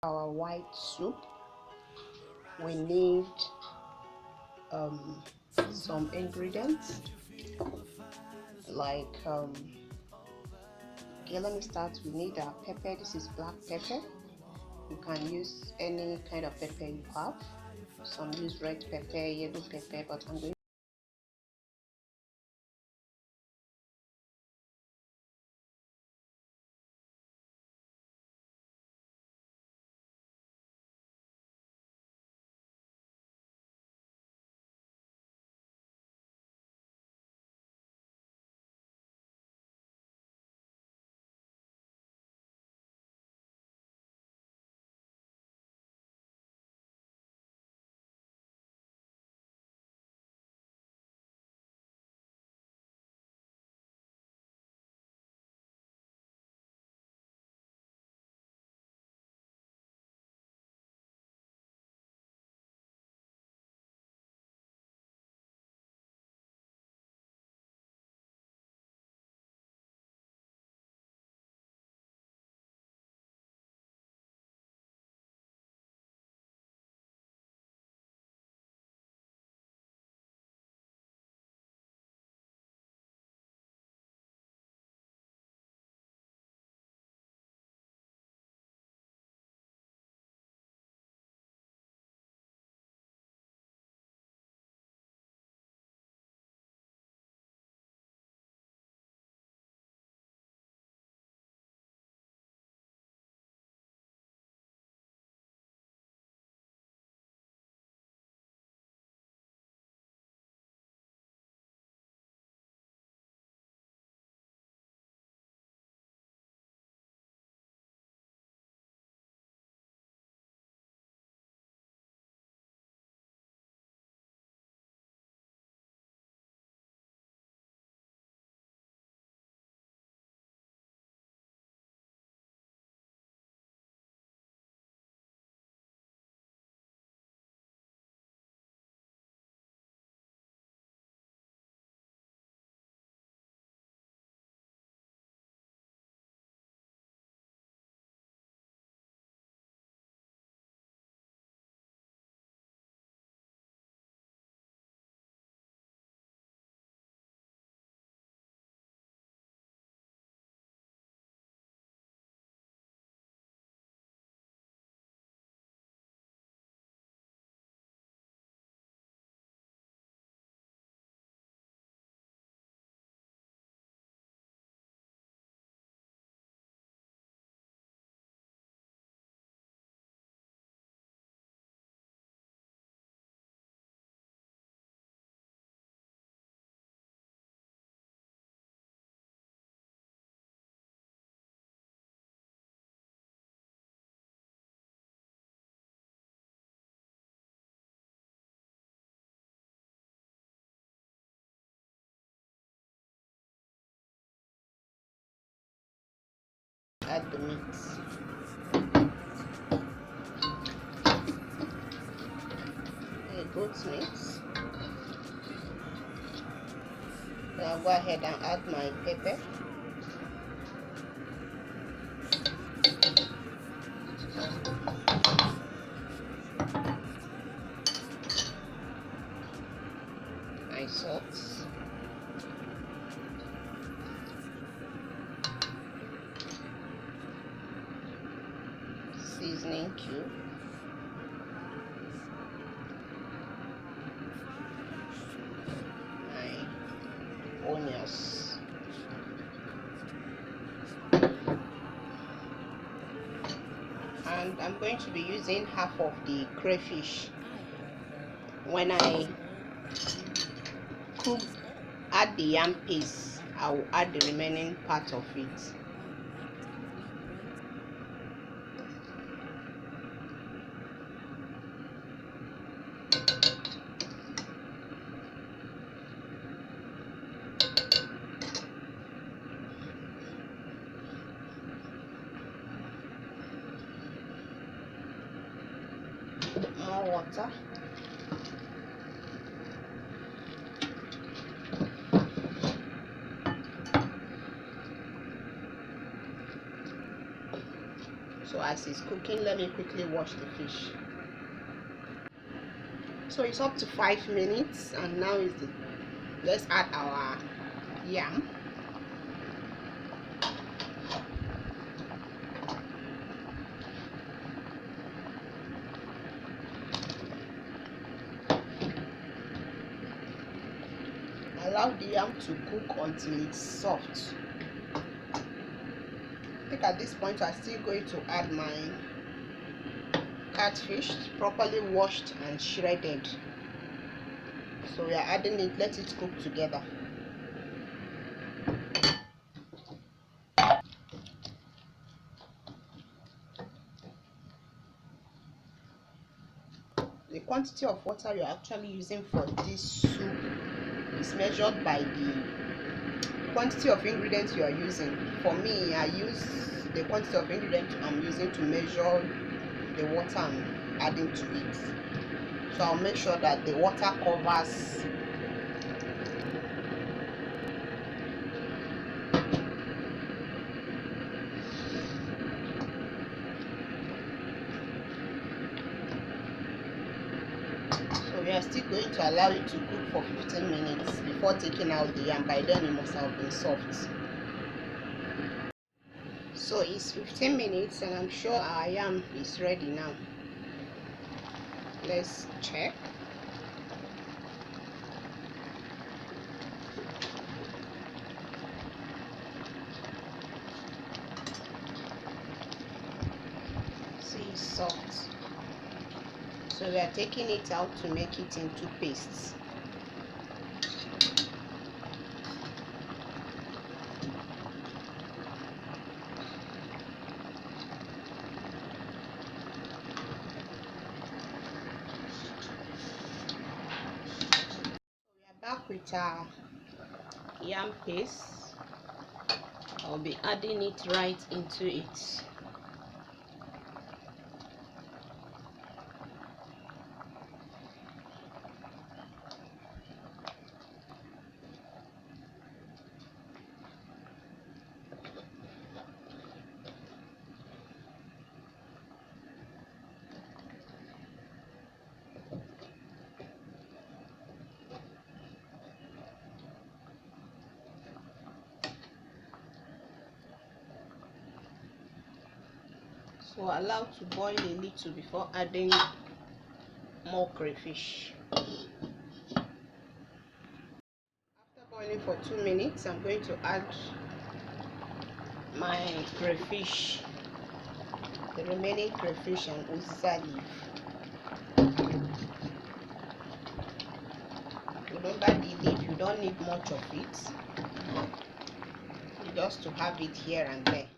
our white soup, we need some ingredients like okay, let me start. We need our pepper. This is black pepper. You can use any kind of pepper you have. Some use red pepper, yellow pepper, but I'm going to add the meat. Goat meat. Then I'll go ahead and add my pepper. My salt. Seasoning cube. My onions. And I'm going to be using half of the crayfish. When I cook, add the yam paste, I will add the remaining part of it. More water. So as it's cooking, let me quickly wash the fish. So it's up to 5 minutes, and now let's add our yam. Allow the yam to cook until it's soft. I think at this point I'm still going to add my catfish, properly washed and shredded. So we are adding it, let it cook together. The quantity of water you're actually using for this soup is measured by the quantity of ingredients you are using. For me, I use the quantity of ingredients I'm using to measure the water I'm adding to it. So I'll make sure that the water covers we are still going to allow it to cook for 15 minutes before taking out the yam. By then it must have been soft. So it's 15 minutes and I'm sure our yam is ready now. Let's check. See, it's soft. So we are taking it out to make it into pastes. We are back with our yam paste. I'll be adding it right into it. So allow to boil a little before adding more crayfish. After boiling for 2 minutes, I'm going to add my crayfish, the remaining crayfish and uziza leaf. Remember the leaf, you don't need much of it, just to have it here and there.